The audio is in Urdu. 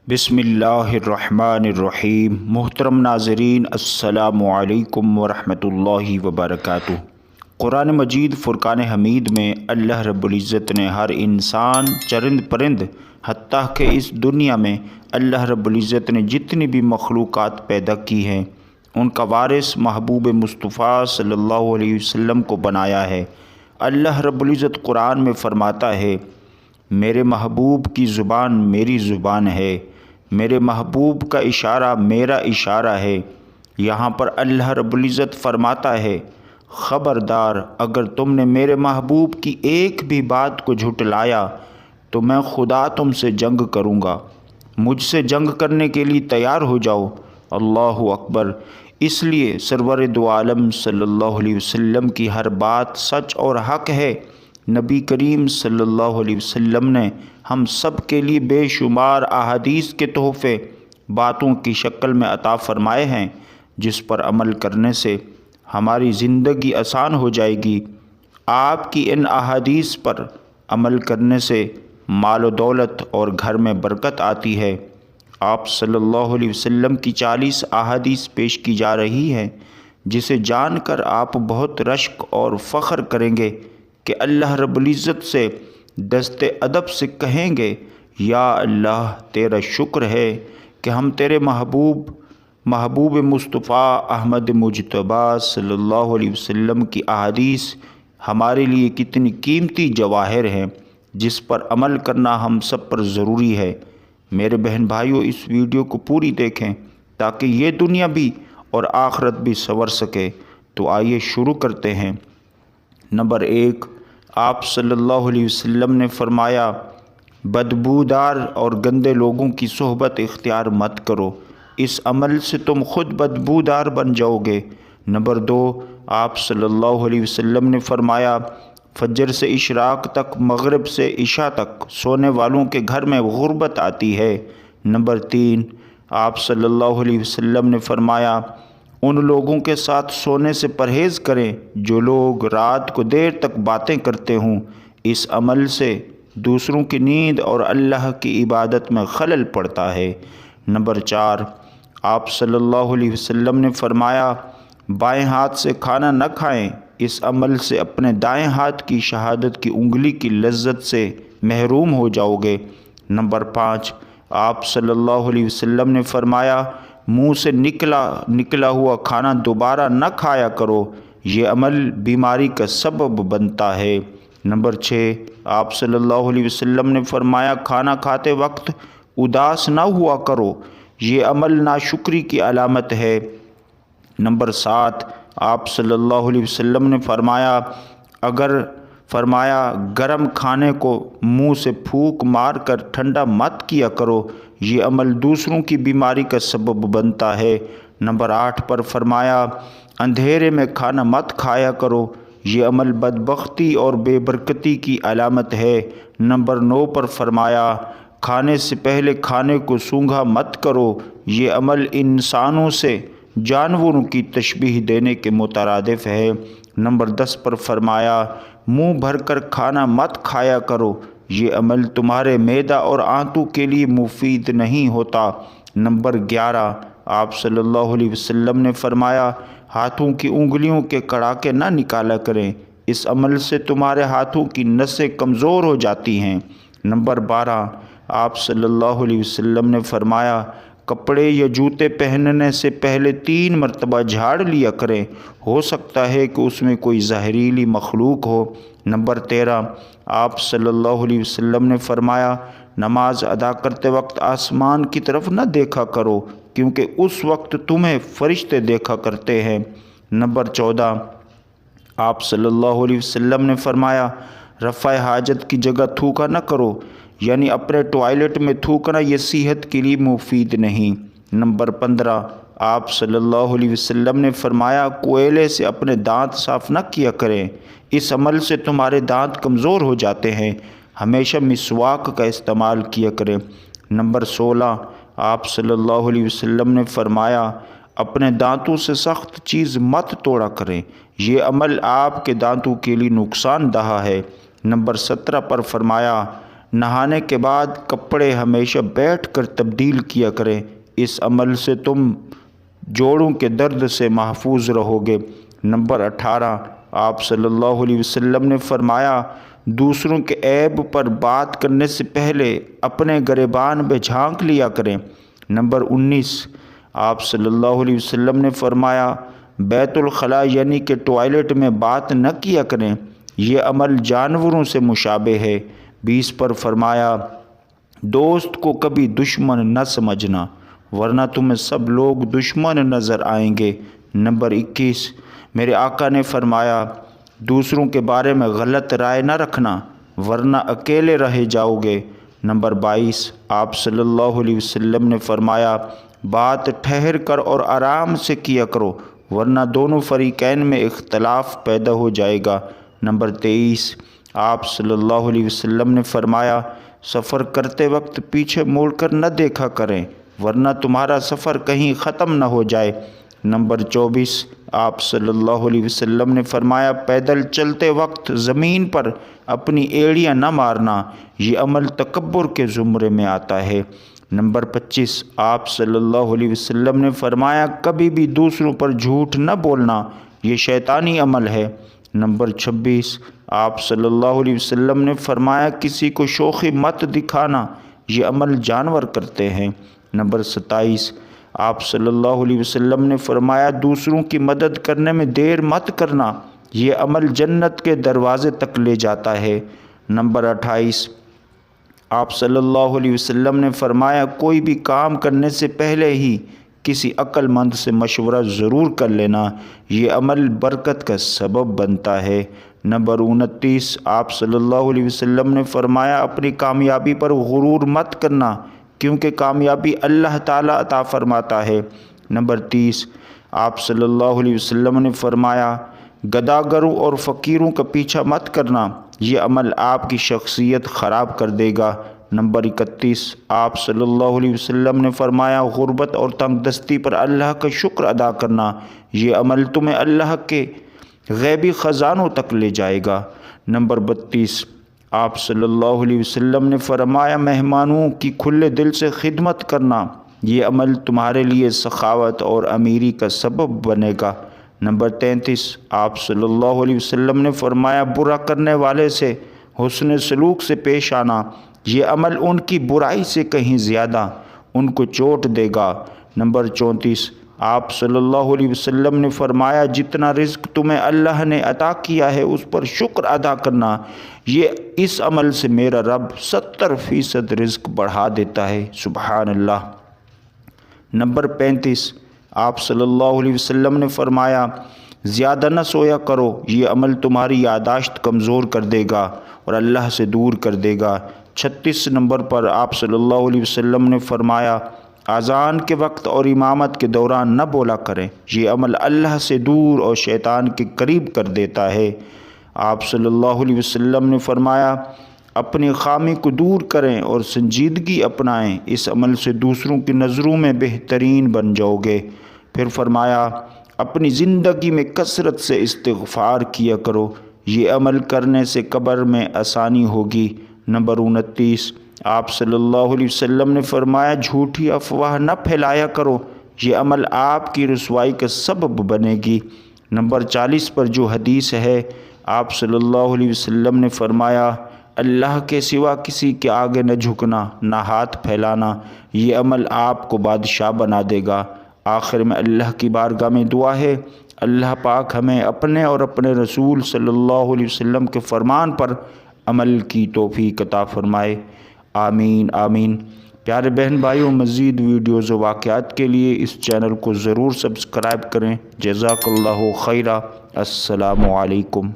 بسم اللہ الرحمن الرحیم۔ محترم ناظرین، السلام علیکم ورحمۃ اللہ وبرکاتہ۔ قرآن مجید فرقان حمید میں اللہ رب العزت نے ہر انسان، چرند پرند، حتیٰ کہ اس دنیا میں اللہ رب العزت نے جتنی بھی مخلوقات پیدا کی ہیں ان کا وارث محبوب مصطفیٰ صلی اللہ علیہ وسلم کو بنایا ہے۔ اللہ رب العزت قرآن میں فرماتا ہے، میرے محبوب کی زبان میری زبان ہے، میرے محبوب کا اشارہ میرا اشارہ ہے۔ یہاں پر اللہ رب العزت فرماتا ہے، خبردار اگر تم نے میرے محبوب کی ایک بھی بات کو جھٹلایا تو میں خدا تم سے جنگ کروں گا، مجھ سے جنگ کرنے کے لیے تیار ہو جاؤ۔ اللہ اکبر۔ اس لیے سرور دو عالم صلی اللہ علیہ وسلم کی ہر بات سچ اور حق ہے۔ نبی کریم صلی اللہ علیہ وسلم نے ہم سب کے لیے بے شمار احادیث کے تحفے باتوں کی شکل میں عطا فرمائے ہیں، جس پر عمل کرنے سے ہماری زندگی آسان ہو جائے گی۔ آپ کی ان احادیث پر عمل کرنے سے مال و دولت اور گھر میں برکت آتی ہے۔ آپ صلی اللہ علیہ وسلم کی 40 احادیث پیش کی جا رہی ہیں، جسے جان کر آپ بہت رشک اور فخر کریں گے کہ اللہ رب العزت سے دست ادب سے کہیں گے، یا اللہ تیرا شکر ہے کہ ہم تیرے محبوب مصطفیٰ احمد مجتبیٰ صلی اللہ علیہ وسلم کی احادیث ہمارے لیے کتنی قیمتی جواہر ہیں، جس پر عمل کرنا ہم سب پر ضروری ہے۔ میرے بہن بھائیوں، اس ویڈیو کو پوری دیکھیں تاکہ یہ دنیا بھی اور آخرت بھی سنور سکے۔ تو آئیے شروع کرتے ہیں۔ نمبر 1، آپ صلی اللہ علیہ وسلم نے فرمایا، بدبودار اور گندے لوگوں کی صحبت اختیار مت کرو، اس عمل سے تم خود بدبودار بن جاؤ گے۔ نمبر 2، آپ صلی اللہ علیہ وسلم نے فرمایا، فجر سے اشراق تک، مغرب سے عشاء تک سونے والوں کے گھر میں غربت آتی ہے۔ نمبر 3، آپ صلی اللہ علیہ وسلم نے فرمایا، ان لوگوں کے ساتھ سونے سے پرہیز کریں جو لوگ رات کو دیر تک باتیں کرتے ہوں، اس عمل سے دوسروں کی نیند اور اللہ کی عبادت میں خلل پڑتا ہے۔ نمبر 4، آپ صلی اللہ علیہ وسلم نے فرمایا، بائیں ہاتھ سے کھانا نہ کھائیں، اس عمل سے اپنے دائیں ہاتھ کی شہادت کی انگلی کی لذت سے محروم ہو جاؤ گے۔ نمبر 5، آپ صلی اللہ علیہ وسلم نے فرمایا، منہ سے نکلا ہوا کھانا دوبارہ نہ کھایا کرو، یہ عمل بیماری کا سبب بنتا ہے۔ نمبر 6، آپ صلی اللہ علیہ وسلم نے فرمایا، کھانا کھاتے وقت اداس نہ ہوا کرو، یہ عمل ناشکری کی علامت ہے۔ نمبر 7، آپ صلی اللہ علیہ وسلم نے فرمایا، گرم کھانے کو منہ سے پھونک مار کر ٹھنڈا مت کیا کرو، یہ عمل دوسروں کی بیماری کا سبب بنتا ہے۔ نمبر 8 پر فرمایا، اندھیرے میں کھانا مت کھایا کرو، یہ عمل بدبختی اور بے برکتی کی علامت ہے۔ نمبر 9 پر فرمایا، کھانے سے پہلے کھانے کو سونگھا مت کرو، یہ عمل انسانوں سے جانوروں کی تشبیہ دینے کے مترادف ہے۔ نمبر 10 پر فرمایا، منہ بھر کر کھانا مت کھایا کرو، یہ عمل تمہارے معدہ اور آنتوں کے لیے مفید نہیں ہوتا۔ نمبر 11، آپ صلی اللہ علیہ وسلم نے فرمایا، ہاتھوں کی انگلیوں کے کڑاکے نہ نکالا کریں، اس عمل سے تمہارے ہاتھوں کی نسیں کمزور ہو جاتی ہیں۔ نمبر 12، آپ صلی اللہ علیہ وسلم نے فرمایا، کپڑے یا جوتے پہننے سے پہلے 3 مرتبہ جھاڑ لیا کریں، ہو سکتا ہے کہ اس میں کوئی زہریلی مخلوق ہو۔ نمبر 13، آپ صلی اللہ علیہ وسلم نے فرمایا، نماز ادا کرتے وقت آسمان کی طرف نہ دیکھا کرو، کیونکہ اس وقت تمہیں فرشتے دیکھا کرتے ہیں۔ نمبر 14، آپ صلی اللہ علیہ وسلم نے فرمایا، رفع حاجت کی جگہ تھوکا نہ کرو، یعنی اپنے ٹوائلٹ میں تھوکنا یہ صحت کے لیے مفید نہیں۔ نمبر 15، آپ صلی اللہ علیہ وسلم نے فرمایا، کوئلے سے اپنے دانت صاف نہ کیا کریں، اس عمل سے تمہارے دانت کمزور ہو جاتے ہیں، ہمیشہ مسواک کا استعمال کیا کریں۔ نمبر 16، آپ صلی اللہ علیہ وسلم نے فرمایا، اپنے دانتوں سے سخت چیز مت توڑا کریں، یہ عمل آپ کے دانتوں کے لیے نقصان دہ ہے۔ نمبر 17 پر فرمایا، نہانے کے بعد کپڑے ہمیشہ بیٹھ کر تبدیل کیا کریں، اس عمل سے تم جوڑوں کے درد سے محفوظ رہو گے۔ نمبر 18، آپ صلی اللہ علیہ وسلم نے فرمایا دوسروں کے عیب پر بات کرنے سے پہلے اپنے گریبان میں جھانک لیا کریں۔ نمبر 19، آپ صلی اللہ علیہ وسلم نے فرمایا بیت الخلاء یعنی کہ ٹوائلٹ میں بات نہ کیا کریں، یہ عمل جانوروں سے مشابہ ہے۔ 20 پر فرمایا دوست کو کبھی دشمن نہ سمجھنا ورنہ تمہیں سب لوگ دشمن نظر آئیں گے۔ نمبر 21، میرے آقا نے فرمایا دوسروں کے بارے میں غلط رائے نہ رکھنا ورنہ اکیلے رہ جاؤ گے۔ نمبر 22، آپ صلی اللہ علیہ وسلم نے فرمایا بات ٹھہر کر اور آرام سے کیا کرو ورنہ دونوں فریقین میں اختلاف پیدا ہو جائے گا۔ نمبر 23، آپ صلی اللہ علیہ وسلم نے فرمایا سفر کرتے وقت پیچھے موڑ کر نہ دیکھا کریں ورنہ تمہارا سفر کہیں ختم نہ ہو جائے۔ نمبر 24، آپ صلی اللہ علیہ وسلم نے فرمایا پیدل چلتے وقت زمین پر اپنی ایڑیاں نہ مارنا، یہ عمل تکبر کے زمرے میں آتا ہے۔ نمبر 25، آپ صلی اللہ علیہ وسلم نے فرمایا کبھی بھی دوسروں پر جھوٹ نہ بولنا، یہ شیطانی عمل ہے۔ نمبر 26، آپ صلی اللہ علیہ وسلم نے فرمایا کسی کو شوخی مت دکھانا، یہ عمل جانور کرتے ہیں۔ نمبر 27، آپ صلی اللہ علیہ وسلم نے فرمایا دوسروں کی مدد کرنے میں دیر مت کرنا، یہ عمل جنت کے دروازے تک لے جاتا ہے۔ نمبر 28، آپ صلی اللہ علیہ وسلم نے فرمایا کوئی بھی کام کرنے سے پہلے ہی کسی عقل مند سے مشورہ ضرور کر لینا، یہ عمل برکت کا سبب بنتا ہے۔ نمبر 29، آپ صلی اللہ علیہ وسلم نے فرمایا اپنی کامیابی پر غرور مت کرنا کیونکہ کامیابی اللہ تعالیٰ عطا فرماتا ہے۔ نمبر 30، آپ صلی اللہ علیہ وسلم نے فرمایا گداگروں اور فقیروں کا پیچھا مت کرنا، یہ عمل آپ کی شخصیت خراب کر دے گا۔ نمبر 31، آپ صلی اللہ علیہ وسلم نے فرمایا غربت اور تنگ دستی پر اللہ کا شکر ادا کرنا، یہ عمل تمہیں اللہ کے غیبی خزانوں تک لے جائے گا۔ نمبر 32، آپ صلی اللہ علیہ وسلم نے فرمایا مہمانوں کی کھلے دل سے خدمت کرنا، یہ عمل تمہارے لیے سخاوت اور امیری کا سبب بنے گا۔ نمبر 33، آپ صلی اللہ علیہ وسلم نے فرمایا برا کرنے والے سے حسن سلوک سے پیش آنا، یہ عمل ان کی برائی سے کہیں زیادہ ان کو چوٹ دے گا۔ نمبر 34، آپ صلی اللہ علیہ وسلم نے فرمایا جتنا رزق تمہیں اللہ نے عطا کیا ہے اس پر شکر ادا کرنا، اس عمل سے میرا رب 70% رزق بڑھا دیتا ہے۔ سبحان اللہ۔ نمبر 35، آپ صلی اللہ علیہ وسلم نے فرمایا زیادہ نہ سویا کرو، یہ عمل تمہاری یادداشت کمزور کر دے گا اور اللہ سے دور کر دے گا۔ 36 نمبر پر آپ صلی اللہ علیہ وسلم نے فرمایا اذان کے وقت اور امامت کے دوران نہ بولا کریں، یہ عمل اللہ سے دور اور شیطان کے قریب کر دیتا ہے۔ آپ صلی اللہ علیہ وسلم نے فرمایا اپنی خامی کو دور کریں اور سنجیدگی اپنائیں، اس عمل سے دوسروں کی نظروں میں بہترین بن جاؤ گے۔ پھر فرمایا اپنی زندگی میں کثرت سے استغفار کیا کرو، یہ عمل کرنے سے قبر میں آسانی ہوگی۔ نمبر 29، آپ صلی اللہ علیہ وسلم نے فرمایا جھوٹی افواہ نہ پھیلایا کرو، یہ عمل آپ کی رسوائی کا سبب بنے گی۔ نمبر 40 پر جو حدیث ہے آپ صلی اللہ علیہ وسلم نے فرمایا اللہ کے سوا کسی کے آگے نہ جھکنا نہ ہاتھ پھیلانا، یہ عمل آپ کو بادشاہ بنا دے گا۔ آخر میں اللہ کی بارگاہ میں دعا ہے اللہ پاک ہمیں اپنے اور اپنے رسول صلی اللہ علیہ وسلم کے فرمان پر عمل کی توفیق عطا فرمائے۔ آمین آمین۔ پیارے بہن بھائیوں، مزید ویڈیوز و واقعات کے لیے اس چینل کو ضرور سبسکرائب کریں۔ جزاک اللہ خیرہ۔ السلام علیکم۔